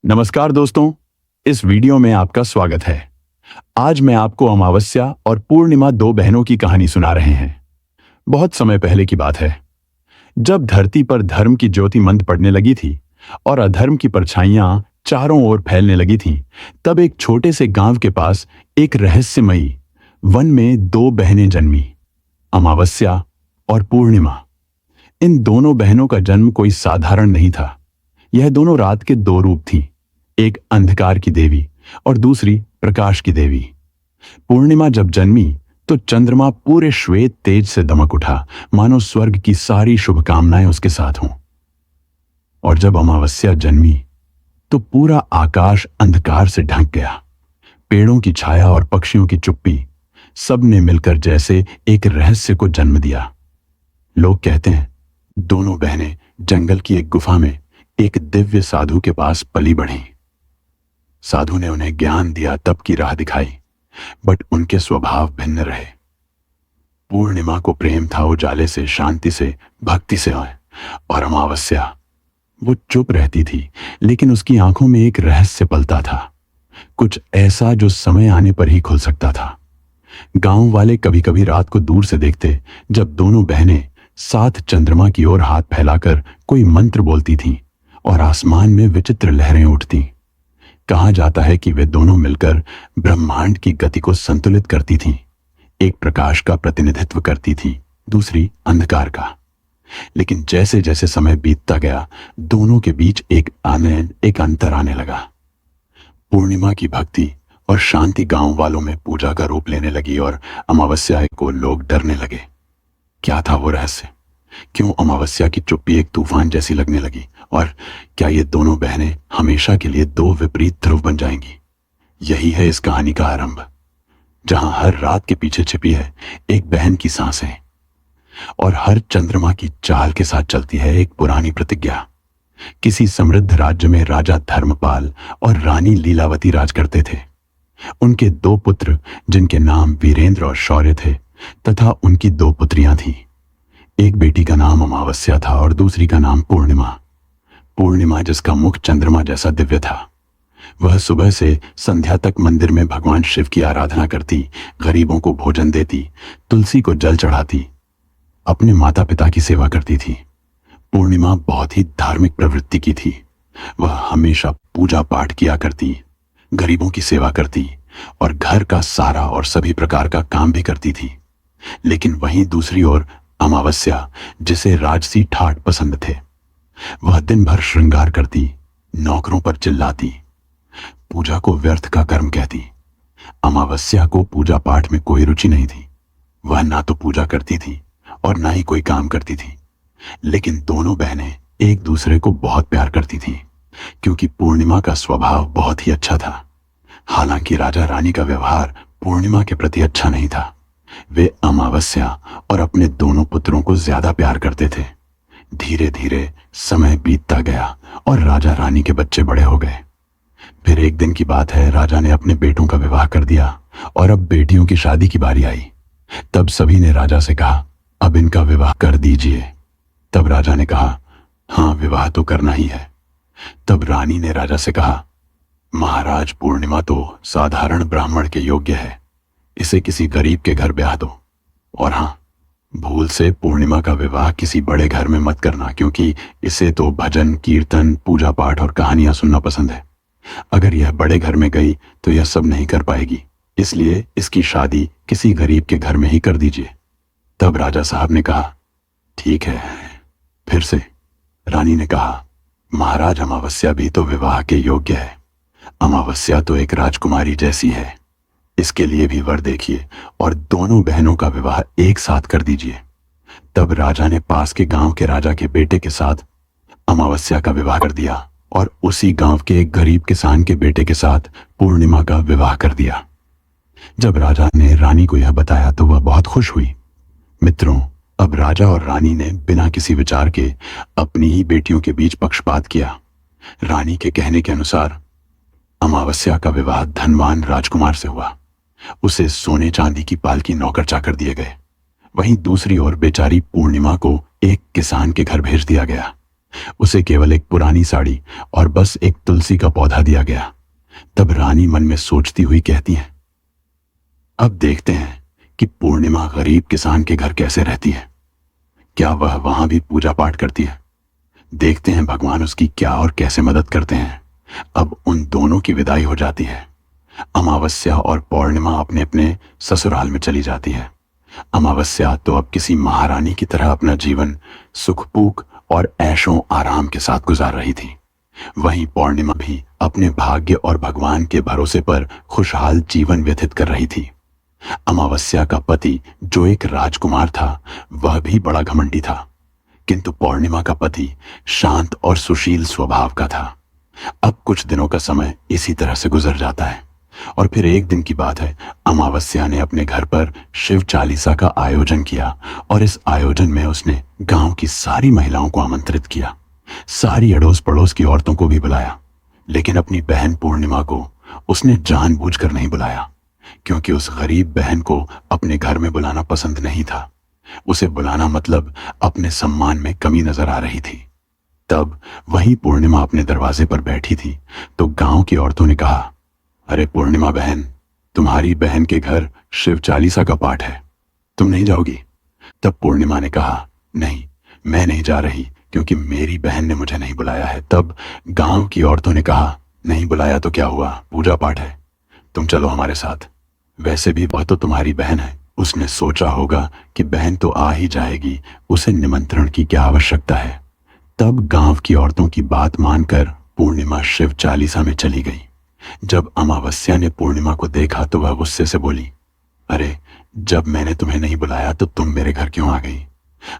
नमस्कार दोस्तों, इस वीडियो में आपका स्वागत है। आज मैं आपको अमावस्या और पूर्णिमा दो बहनों की कहानी सुना रहे हैं। बहुत समय पहले की बात है, जब धरती पर धर्म की ज्योति मंद पड़ने लगी थी और अधर्म की परछाइयां चारों ओर फैलने लगी थीं, तब एक छोटे से गांव के पास एक रहस्यमयी वन में दो बहनें जन्मी, अमावस्या और पूर्णिमा। इन दोनों बहनों का जन्म कोई साधारण नहीं था। यह दोनों रात के दो रूप थीं, एक अंधकार की देवी और दूसरी प्रकाश की देवी। पूर्णिमा जब जन्मी तो चंद्रमा पूरे श्वेत तेज से दमक उठा, मानो स्वर्ग की सारी शुभकामनाएं उसके साथ हों। और जब अमावस्या जन्मी तो पूरा आकाश अंधकार से ढक गया। पेड़ों की छाया और पक्षियों की चुप्पी, सब ने मिलकर जैसे एक रहस्य को जन्म दिया। लोग कहते हैं दोनों बहनें जंगल की एक गुफा में एक दिव्य साधु के पास पली बढ़ी। साधु ने उन्हें ज्ञान दिया, तप की राह दिखाई, बट उनके स्वभाव भिन्न रहे। पूर्णिमा को प्रेम था उजाले से, शांति से, भक्ति से, और अमावस्या वो चुप रहती थी, लेकिन उसकी आंखों में एक रहस्य पलता था, कुछ ऐसा जो समय आने पर ही खुल सकता था। गांव वाले कभी कभी रात को दूर से देखते, जब दोनों बहनें साथ चंद्रमा की ओर हाथ फैलाकर कोई मंत्र बोलती थीं और आसमान में विचित्र लहरें उठती। कहा जाता है कि वे दोनों मिलकर ब्रह्मांड की गति को संतुलित करती थीं। एक प्रकाश का प्रतिनिधित्व करती थी, दूसरी अंधकार का। लेकिन जैसे जैसे समय बीतता गया, दोनों के बीच एक अंतर आने लगा। पूर्णिमा की भक्ति और शांति गांव वालों में पूजा का रूप लेने लगी और अमावस्या को लोग डरने लगे। क्या था वो रहस्य? क्यों अमावस्या की चुप्पी एक तूफान जैसी लगने लगी? और क्या ये दोनों बहनें हमेशा के लिए दो विपरीत ध्रुव बन जाएंगी? यही है इस कहानी का आरंभ, जहां हर रात के पीछे छिपी है एक बहन की सांसें, और हर चंद्रमा की चाल के साथ चलती है एक पुरानी प्रतिज्ञा। किसी समृद्ध राज्य में राजा धर्मपाल और रानी लीलावती राज करते थे। उनके दो पुत्र, जिनके नाम वीरेंद्र और शौर्य थे, तथा उनकी दो पुत्रियां थीं। एक बेटी का नाम अमावस्या था और दूसरी का नाम पूर्णिमा। पूर्णिमा, जिसका मुख चंद्रमा जैसा दिव्य था, वह सुबह से संध्या तक मंदिर में भगवान शिव की आराधना करती, गरीबों को भोजन देती, तुलसी को जल चढ़ाती, अपने माता पिता की सेवा करती थी। पूर्णिमा बहुत ही धार्मिक प्रवृत्ति की थी। वह हमेशा पूजा पाठ किया करती, गरीबों की सेवा करती और घर का सारा और सभी प्रकार का काम भी करती थी। लेकिन वहीं दूसरी ओर अमावस्या, जिसे राजसी ठाट पसंद थे, वह दिन भर श्रृंगार करती, नौकरों पर चिल्लाती, पूजा को व्यर्थ का कर्म कहती। अमावस्या को पूजा पाठ में कोई रुचि नहीं थी। वह ना तो पूजा करती थी और ना ही कोई काम करती थी। लेकिन दोनों बहनें एक दूसरे को बहुत प्यार करती थीं, क्योंकि पूर्णिमा का स्वभाव बहुत ही अच्छा था। हालांकि राजा रानी का व्यवहार पूर्णिमा के प्रति अच्छा नहीं था। वे अमावस्या और अपने दोनों पुत्रों को ज्यादा प्यार करते थे। धीरे धीरे समय बीतता गया और राजा रानी के बच्चे बड़े हो गए। फिर एक दिन की बात है, राजा ने अपने बेटों का विवाह कर दिया और अब बेटियों की शादी की बारी आई। तब सभी ने राजा से कहा, अब इनका विवाह कर दीजिए। तब राजा ने कहा, हाँ, विवाह तो करना ही है। तब रानी ने राजा से कहा, महाराज, पूर्णिमा तो साधारण ब्राह्मण के योग्य है, इसे किसी गरीब के घर ब्याह दो। और हाँ, भूल से पूर्णिमा का विवाह किसी बड़े घर में मत करना, क्योंकि इसे तो भजन, कीर्तन, पूजा पाठ और कहानियां सुनना पसंद है। अगर यह बड़े घर में गई तो यह सब नहीं कर पाएगी, इसलिए इसकी शादी किसी गरीब के घर में ही कर दीजिए। तब राजा साहब ने कहा, ठीक है। फिर से रानी ने कहा, महाराज, अमावस्या भी तो विवाह के योग्य है। अमावस्या तो एक राजकुमारी जैसी है, इसके लिए भी वर देखिए और दोनों बहनों का विवाह एक साथ कर दीजिए। तब राजा ने पास के गांव के राजा के बेटे के साथ अमावस्या का विवाह कर दिया और उसी गांव के एक गरीब किसान के बेटे के साथ पूर्णिमा का विवाह कर दिया। जब राजा ने रानी को यह बताया तो वह बहुत खुश हुई। मित्रों, अब राजा और रानी ने बिना किसी विचार के अपनी ही बेटियों के बीच पक्षपात किया। रानी के कहने के अनुसार अमावस्या का विवाह धनवान राजकुमार से हुआ। उसे सोने चांदी की पालकी नौकर चाकर दिए गए। वहीं दूसरी ओर बेचारी पूर्णिमा को एक किसान के घर भेज दिया गया। उसे केवल एक पुरानी साड़ी और बस एक तुलसी का पौधा दिया गया। तब रानी मन में सोचती हुई कहती है, अब देखते हैं कि पूर्णिमा गरीब किसान के घर कैसे रहती है। क्या वह वहां भी पूजा पाठ करती है? देखते हैं भगवान उसकी क्या और कैसे मदद करते हैं। अब उन दोनों की विदाई हो जाती है। अमावस्या और पूर्णिमा अपने अपने ससुराल में चली जाती है। अमावस्या तो अब किसी महारानी की तरह अपना जीवन सुखपूक और ऐशों आराम के साथ गुजार रही थी। वहीं पूर्णिमा भी अपने भाग्य और भगवान के भरोसे पर खुशहाल जीवन व्यतीत कर रही थी। अमावस्या का पति जो एक राजकुमार था, वह भी बड़ा घमंडी था, किंतु पूर्णिमा का पति शांत और सुशील स्वभाव का था। अब कुछ दिनों का समय इसी तरह से गुजर जाता है और फिर एक दिन की बात है, अमावस्या ने अपने घर पर शिव चालीसा का आयोजन किया और इस आयोजन में उसने गांव की सारी महिलाओं को आमंत्रित किया। सारी अड़ोस पड़ोस की औरतों को भी बुलाया, लेकिन अपनी बहन पूर्णिमा को उसने जानबूझकर नहीं बुलाया, क्योंकि उस गरीब बहन को अपने घर में बुलाना पसंद नहीं था। उसे बुलाना मतलब अपने सम्मान में कमी नजर आ रही थी। तब वही पूर्णिमा अपने दरवाजे पर बैठी थी तो गांव की औरतों ने कहा, अरे पूर्णिमा बहन, तुम्हारी बहन के घर शिव चालीसा का पाठ है, तुम नहीं जाओगी? तब पूर्णिमा ने कहा, नहीं, मैं नहीं जा रही, क्योंकि मेरी बहन ने मुझे नहीं बुलाया है। तब गांव की औरतों ने कहा, नहीं बुलाया तो क्या हुआ, पूजा पाठ है, तुम चलो हमारे साथ। वैसे भी वह तो तुम्हारी बहन है। उसने सोचा होगा कि बहन तो आ ही जाएगी, उसे निमंत्रण की क्या आवश्यकता है। तब गांव की औरतों की बात मानकर पूर्णिमा शिव चालीसा में चली गई। जब अमावस्या ने पूर्णिमा को देखा तो वह गुस्से से बोली, अरे जब मैंने तुम्हें नहीं बुलाया तो तुम मेरे घर क्यों आ गई?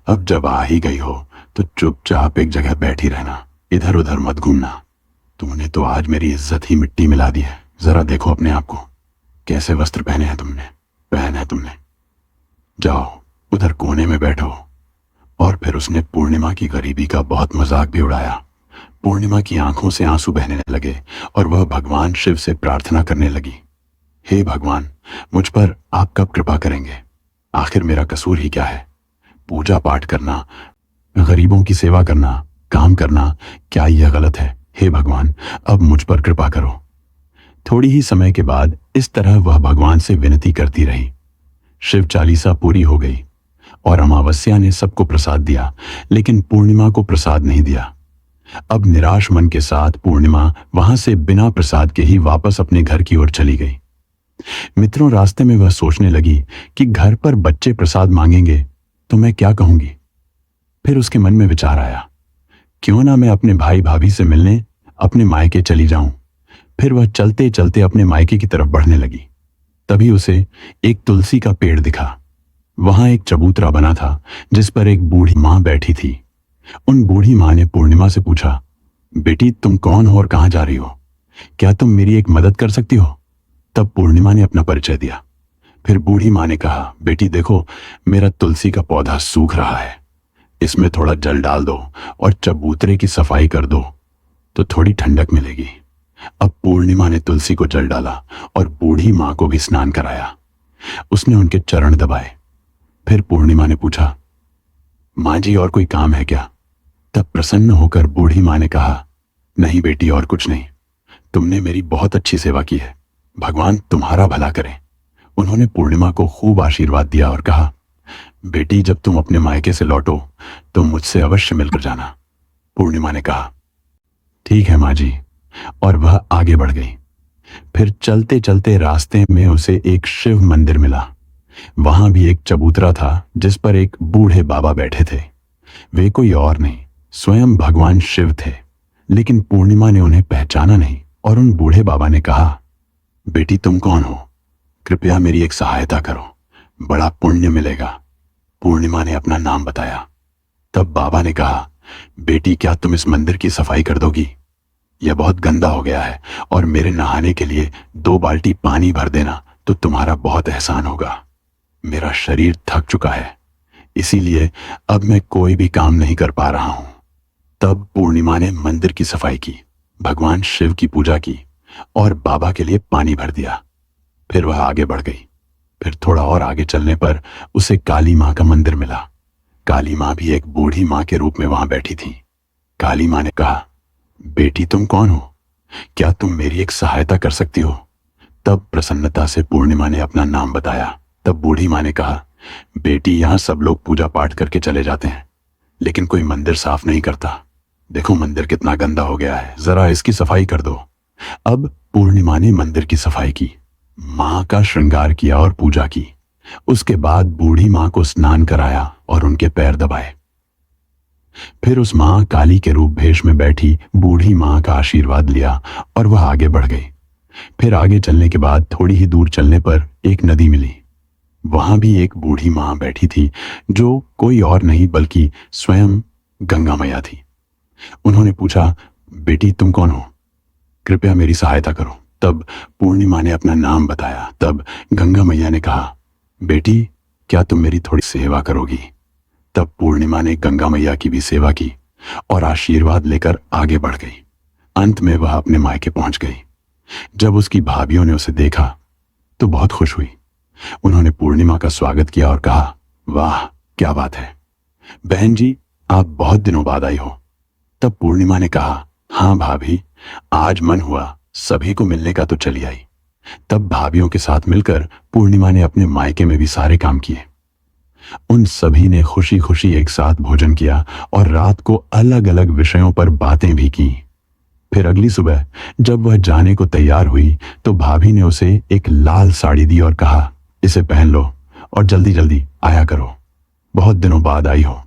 अब जब आ ही गई हो तो चुपचाप एक जगह बैठी रहना, इधर उधर मत घूमना। तुमने तो आज मेरी इज्जत ही मिट्टी मिला दी है। जरा देखो अपने आप को, कैसे वस्त्र पहने हैं तुमने। जाओ उधर कोने में बैठो। और फिर उसने पूर्णिमा की गरीबी का बहुत मजाक भी उड़ाया। पूर्णिमा की आंखों से आंसू बहने लगे और वह भगवान शिव से प्रार्थना करने लगी, हे भगवान, मुझ पर आप कब कृपा करेंगे? आखिर मेरा कसूर ही क्या है? पूजा पाठ करना, गरीबों की सेवा करना, काम करना, क्या यह गलत है? हे भगवान, अब मुझ पर कृपा करो। थोड़ी ही समय के बाद इस तरह वह भगवान से विनती करती रही। शिव चालीसा पूरी हो गई और अमावस्या ने सबको प्रसाद दिया, लेकिन पूर्णिमा को प्रसाद नहीं दिया। अब निराश मन के साथ पूर्णिमा वहां से बिना प्रसाद के ही वापस अपने घर की ओर चली गई। मित्रों, रास्ते में वह सोचने लगी कि घर पर बच्चे प्रसाद मांगेंगे तो मैं क्या कहूंगी। फिर उसके मन में विचार आया, क्यों ना मैं अपने भाई भाभी से मिलने अपने मायके चली जाऊं। फिर वह चलते चलते अपने मायके की तरफ बढ़ने लगी। तभी उसे एक तुलसी का पेड़ दिखा। वहां एक चबूतरा बना था जिस पर एक बूढ़ी मां बैठी थी। उन बूढ़ी मां ने पूर्णिमा से पूछा, बेटी तुम कौन हो और कहां जा रही हो? क्या तुम मेरी एक मदद कर सकती हो? तब पूर्णिमा ने अपना परिचय दिया। फिर बूढ़ी मां ने कहा, बेटी देखो, मेरा तुलसी का पौधा सूख रहा है, इसमें थोड़ा जल डाल दो और चबूतरे की सफाई कर दो तो थोड़ी ठंडक मिलेगी। अब पूर्णिमा ने तुलसी को जल डाला और बूढ़ी मां को भी स्नान कराया। उसने उनके चरण दबाए। फिर पूर्णिमा ने पूछा, मां जी और कोई काम है क्या? तब प्रसन्न होकर बूढ़ी मां ने कहा, नहीं बेटी, और कुछ नहीं, तुमने मेरी बहुत अच्छी सेवा की है, भगवान तुम्हारा भला करे। उन्होंने पूर्णिमा को खूब आशीर्वाद दिया और कहा, बेटी जब तुम अपने मायके से लौटो तो मुझसे अवश्य मिलकर जाना। पूर्णिमा ने कहा, ठीक है मां जी, और वह आगे बढ़ गई। फिर चलते चलते रास्ते में उसे एक शिव मंदिर मिला। वहां भी एक चबूतरा था जिस पर एक बूढ़े बाबा बैठे थे। वे कोई और नहीं, स्वयं भगवान शिव थे। लेकिन पूर्णिमा ने उन्हें पहचाना नहीं और उन बूढ़े बाबा ने कहा, बेटी तुम कौन हो? कृपया मेरी एक सहायता करो, बड़ा पुण्य मिलेगा। पूर्णिमा ने अपना नाम बताया। तब बाबा ने कहा, बेटी क्या तुम इस मंदिर की सफाई कर दोगी? यह बहुत गंदा हो गया है और मेरे नहाने के लिए 2 बाल्टी पानी भर देना तो तुम्हारा बहुत एहसान होगा। मेरा शरीर थक चुका है, इसीलिए अब मैं कोई भी काम नहीं कर पा रहा हूं। तब पूर्णिमा ने मंदिर की सफाई की, भगवान शिव की पूजा की और बाबा के लिए पानी भर दिया। फिर वह आगे बढ़ गई। फिर थोड़ा और आगे चलने पर उसे काली मां का मंदिर मिला। काली मां भी एक बूढ़ी मां के रूप में वहां बैठी थी। काली माँ ने कहा, बेटी तुम कौन हो? क्या तुम मेरी एक सहायता कर सकती हो? तब प्रसन्नता से पूर्णिमा ने अपना नाम बताया। तब बूढ़ी माँ ने कहा, बेटी यहाँ सब लोग पूजा पाठ करके चले जाते हैं, लेकिन कोई मंदिर साफ नहीं करता। देखो मंदिर कितना गंदा हो गया है, जरा इसकी सफाई कर दो। अब पूर्णिमा ने मंदिर की सफाई की, माँ का श्रृंगार किया और पूजा की। उसके बाद बूढ़ी माँ को स्नान कराया और उनके पैर दबाए। फिर उस माँ काली के रूप भेष में बैठी बूढ़ी माँ का आशीर्वाद लिया और वह आगे बढ़ गई। फिर आगे चलने के बाद थोड़ी ही दूर चलने पर एक नदी मिली। वहां भी एक बूढ़ी माँ बैठी थी, जो कोई और नहीं बल्कि स्वयं गंगा मैया थी। उन्होंने पूछा, बेटी तुम कौन हो? कृपया मेरी सहायता करो। तब पूर्णिमा ने अपना नाम बताया। तब गंगा मैया ने कहा, बेटी क्या तुम मेरी थोड़ी सेवा करोगी? तब पूर्णिमा ने गंगा मैया की भी सेवा की और आशीर्वाद लेकर आगे बढ़ गई। अंत में वह अपने मायके पहुंच गई। जब उसकी भाभियों ने उसे देखा तो बहुत खुश हुई। उन्होंने पूर्णिमा का स्वागत किया और कहा, वाह क्या बात है, बहन जी आप बहुत दिनों बाद आई हो। तब पूर्णिमा ने कहा, हाँ भाभी, आज मन हुआ सभी को मिलने का तो चली आई। तब भाभियों के साथ मिलकर पूर्णिमा ने अपने मायके में भी सारे काम किए। उन सभी ने खुशी खुशी एक साथ भोजन किया और रात को अलग अलग विषयों पर बातें भी की। फिर अगली सुबह जब वह जाने को तैयार हुई तो भाभी ने उसे एक लाल साड़ी दी और कहा, इसे पहन लो और जल्दी जल्दी आया करो, बहुत दिनों बाद आई हो।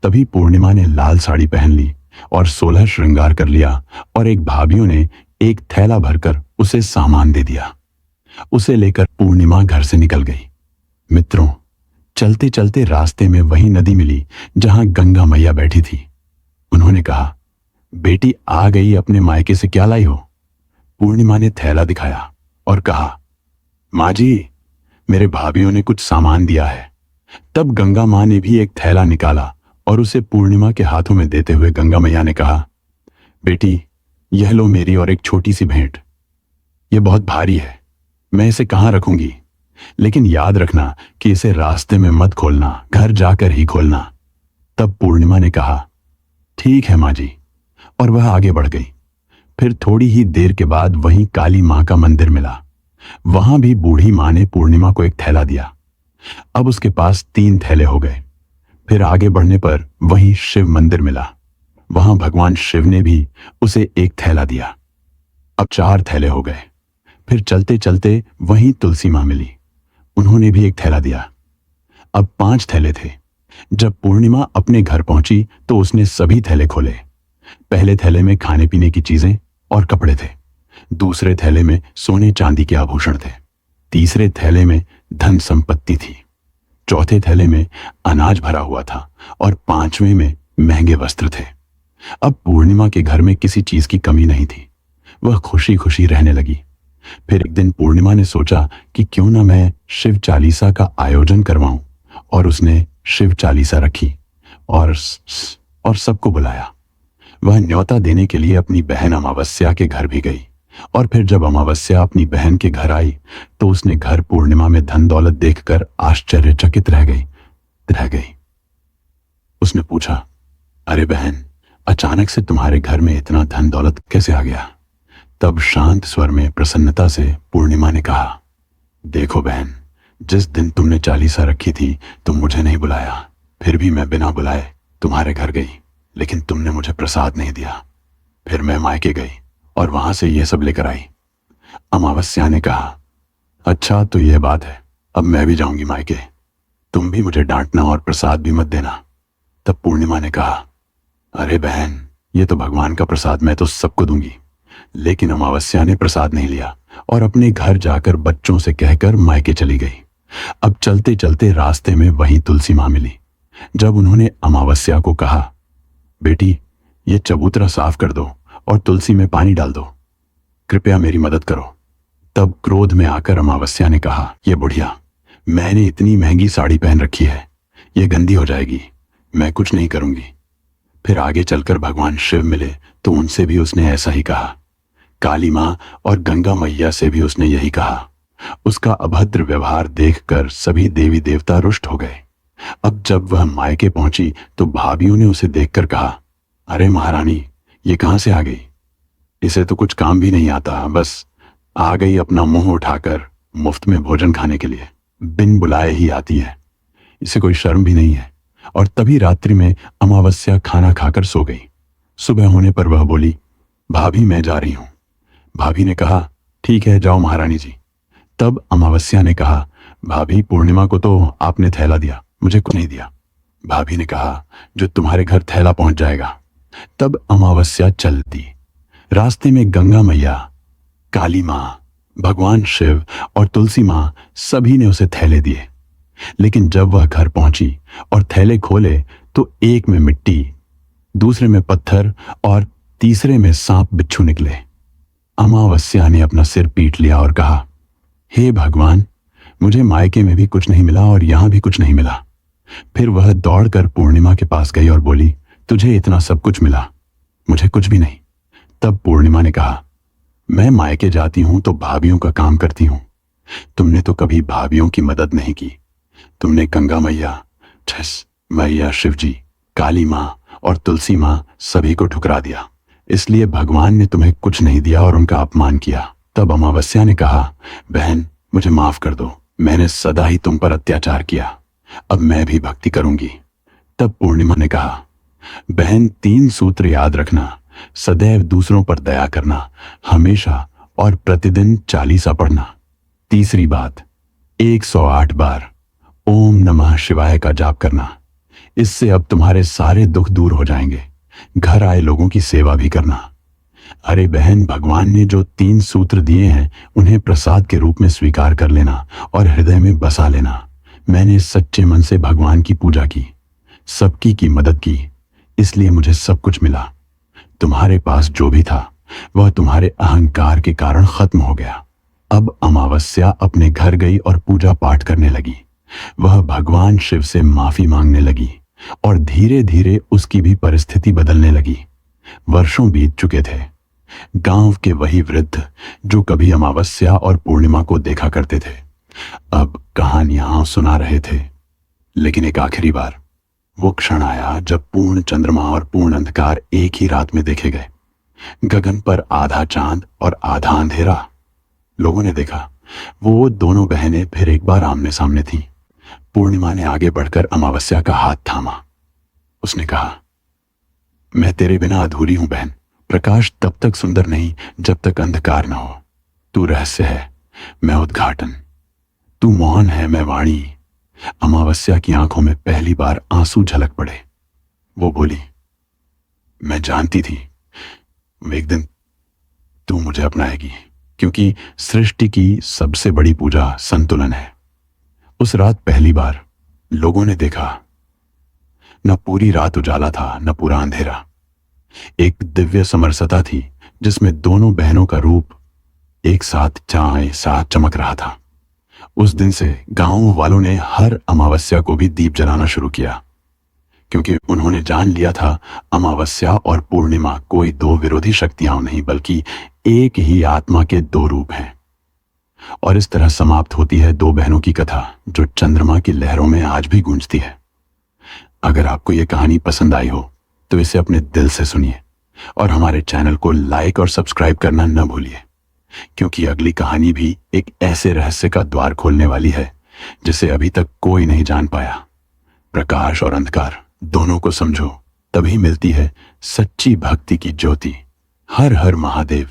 तभी पूर्णिमा ने लाल साड़ी पहन ली और 16 श्रृंगार कर लिया और एक भाभियों ने एक थैला भरकर उसे सामान दे दिया। उसे लेकर पूर्णिमा घर से निकल गई। मित्रों, चलते चलते रास्ते में वही नदी मिली जहां गंगा मैया बैठी थी। उन्होंने कहा, बेटी आ गई अपने मायके से क्या लाई हो? पूर्णिमा ने थैला दिखाया और कहा, माँ जी मेरे भाभियों ने कुछ सामान दिया है। तब गंगा माँ ने भी एक थैला निकाला और उसे पूर्णिमा के हाथों में देते हुए गंगा मैया ने कहा, बेटी यह लो मेरी और एक छोटी सी भेंट। यह बहुत भारी है, मैं इसे कहाँ रखूंगी, लेकिन याद रखना कि इसे रास्ते में मत खोलना, घर जाकर ही खोलना। तब पूर्णिमा ने कहा, ठीक है माँ जी, और वह आगे बढ़ गई। फिर थोड़ी ही देर के बाद वहीं काली माँ का मंदिर मिला। वहां भी बूढ़ी माँ ने पूर्णिमा को एक थैला दिया। अब उसके पास 3 थैले हो गए। फिर आगे बढ़ने पर वहीं शिव मंदिर मिला। वहां भगवान शिव ने भी उसे एक थैला दिया। अब 4 थैले हो गए। फिर चलते चलते वहीं तुलसी माँ मिली। उन्होंने भी एक थैला दिया। अब 5 थैले थे। जब पूर्णिमा अपने घर पहुंची तो उसने सभी थैले खोले। पहले थैले में खाने पीने की चीजें और कपड़े थे। दूसरे थैले में सोने चांदी के आभूषण थे। तीसरे थैले में धन संपत्ति थी। चौथे थैले में अनाज भरा हुआ था और 5वें में महंगे वस्त्र थे। अब पूर्णिमा के घर में किसी चीज की कमी नहीं थी। वह खुशी खुशी रहने लगी। फिर एक दिन पूर्णिमा ने सोचा कि क्यों ना मैं शिव चालीसा का आयोजन करवाऊं, और उसने शिव चालीसा रखी और सबको बुलाया। वह न्योता देने के लिए अपनी बहन अमावस्या के घर भी गई। और फिर जब अमावस्या अपनी बहन के घर आई तो उसने घर पूर्णिमा में धन दौलत देखकर आश्चर्यचकित रह गई। उसने पूछा, अरे बहन, अचानक से तुम्हारे घर में इतना धन दौलत कैसे आ गया? तब शांत स्वर में प्रसन्नता से पूर्णिमा ने कहा, देखो बहन, जिस दिन तुमने चालीसा रखी थी तुम मुझे नहीं बुलाया, फिर भी मैं बिना बुलाए तुम्हारे घर गई, लेकिन तुमने मुझे प्रसाद नहीं दिया। फिर मैं मायके गई और वहां से यह सब लेकर आई। अमावस्या ने कहा, अच्छा तो यह बात है, अब मैं भी जाऊंगी मायके, तुम भी मुझे डांटना और प्रसाद भी मत देना। तब पूर्णिमा ने कहा, अरे बहन, ये तो भगवान का प्रसाद, मैं तो सबको दूंगी। लेकिन अमावस्या ने प्रसाद नहीं लिया और अपने घर जाकर बच्चों से कहकर मायके चली गई। अब चलते चलते रास्ते में वहीं तुलसी माँ मिली। जब उन्होंने अमावस्या को कहा, बेटी ये चबूतरा साफ कर दो और तुलसी में पानी डाल दो, कृपया मेरी मदद करो। तब क्रोध में आकर अमावस्या ने कहा, ये बुढ़िया, मैंने इतनी महंगी साड़ी पहन रखी है, ये गंदी हो जाएगी, मैं कुछ नहीं करूंगी। फिर आगे चलकर भगवान शिव मिले तो उनसे भी उसने ऐसा ही कहा। काली माँ और गंगा मैया से भी उसने यही कहा। उसका अभद्र व्यवहार देखकर सभी देवी देवता रुष्ट हो गए। अब जब वह मायके पहुंची तो भाभियों ने उसे देखकर कहा, अरे महारानी, ये कहाँ से आ गई? इसे तो कुछ काम भी नहीं आता, बस आ गई अपना मुंह उठाकर मुफ्त में भोजन खाने के लिए। बिन बुलाए ही आती है, इसे कोई शर्म भी नहीं है। और तभी रात्रि में अमावस्या खाना खाकर सो गई। सुबह होने पर वह बोली, भाभी मैं जा रही हूं। भाभी ने कहा, ठीक है जाओ महारानी जी। तब अमावस्या ने कहा, भाभी पूर्णिमा को तो आपने थैला दिया, मुझे कुछ नहीं दिया। भाभी ने कहा, जो तुम्हारे घर थैला पहुंच जाएगा। तब अमावस्या चल दी। रास्ते में गंगा मैया, काली माँ, भगवान शिव और तुलसी माँ सभी ने उसे थैले दिए। लेकिन जब वह घर पहुंची और थैले खोले तो एक में मिट्टी, दूसरे में पत्थर और तीसरे में सांप बिच्छू निकले। अमावस्या ने अपना सिर पीट लिया और कहा, हे भगवान, मुझे मायके में भी कुछ नहीं मिला और यहां भी कुछ नहीं मिला। फिर वह दौड़कर पूर्णिमा के पास गई और बोली, तुझे इतना सब कुछ मिला, मुझे कुछ भी नहीं। तब पूर्णिमा ने कहा, मैं मायके जाती हूं तो भाभियों का काम करती हूं। तुमने तो कभी भाभियों की मदद नहीं की। तुमने गंगा मैया, छस मैया, शिवजी, काली माँ और तुलसी माँ सभी को ठुकरा दिया। इसलिए भगवान ने तुम्हें कुछ नहीं दिया और उनका अपमान किया। तब अमावस्या ने कहा, बहन मुझे माफ कर दो, मैंने सदा ही तुम पर अत्याचार किया, अब मैं भी भक्ति करूंगी। तब पूर्णिमा ने कहा, बहन 3 सूत्र याद रखना, सदैव दूसरों पर दया करना, हमेशा और प्रतिदिन चालीसा पढ़ना। तीसरी बात, 108 बार ओम नमः शिवाय का जाप करना। इससे अब तुम्हारे सारे दुख दूर हो जाएंगे। घर आए लोगों की सेवा भी करना। अरे बहन, भगवान ने जो 3 सूत्र दिए हैं उन्हें प्रसाद के रूप में स्वीकार कर लेना और हृदय में बसा लेना। मैंने सच्चे मन से भगवान की पूजा की, सबकी की मदद की, इसलिए मुझे सब कुछ मिला। तुम्हारे पास जो भी था वह तुम्हारे अहंकार के कारण खत्म हो गया। अब अमावस्या अपने घर गई और पूजा पाठ करने लगी। वह भगवान शिव से माफी मांगने लगी और धीरे धीरे उसकी भी परिस्थिति बदलने लगी। वर्षों बीत चुके थे। गांव के वही वृद्ध जो कभी अमावस्या और पूर्णिमा को देखा करते थे, अब कहानियां सुना रहे थे। लेकिन एक आखिरी बार वो क्षण आया जब पूर्ण चंद्रमा और पूर्ण अंधकार एक ही रात में देखे गए। गगन पर आधा चांद और आधा अंधेरा। लोगों ने देखा वो दोनों बहनें फिर एक बार आमने सामने थीं। पूर्णिमा ने आगे बढ़कर अमावस्या का हाथ थामा। उसने कहा, मैं तेरे बिना अधूरी हूं बहन। प्रकाश तब तक सुंदर नहीं जब तक अंधकार न हो। तू रहस्य है, मैं उद्घाटन। तू मौन है, मैं वाणी। अमावस्या की आंखों में पहली बार आंसू झलक पड़े। वो बोली, मैं जानती थी एक दिन तू मुझे अपनाएगी, क्योंकि सृष्टि की सबसे बड़ी पूजा संतुलन है। उस रात पहली बार लोगों ने देखा, न पूरी रात उजाला था न पूरा अंधेरा। एक दिव्य समरसता थी जिसमें दोनों बहनों का रूप एक साथ चमक रहा था। उस दिन से गांव वालों ने हर अमावस्या को भी दीप जलाना शुरू किया, क्योंकि उन्होंने जान लिया था अमावस्या और पूर्णिमा कोई 2 विरोधी शक्तियां नहीं बल्कि एक ही आत्मा के 2 रूप हैं। और इस तरह समाप्त होती है 2 बहनों की कथा, जो चंद्रमा की लहरों में आज भी गूंजती है। अगर आपको यह कहानी पसंद आई हो तो इसे अपने दिल से सुनिए और हमारे चैनल को लाइक और सब्सक्राइब करना न भूलिए, क्योंकि अगली कहानी भी एक ऐसे रहस्य का द्वार खोलने वाली है जिसे अभी तक कोई नहीं जान पाया। प्रकाश और अंधकार दोनों को समझो, तभी मिलती है सच्ची भक्ति की ज्योति। हर हर महादेव।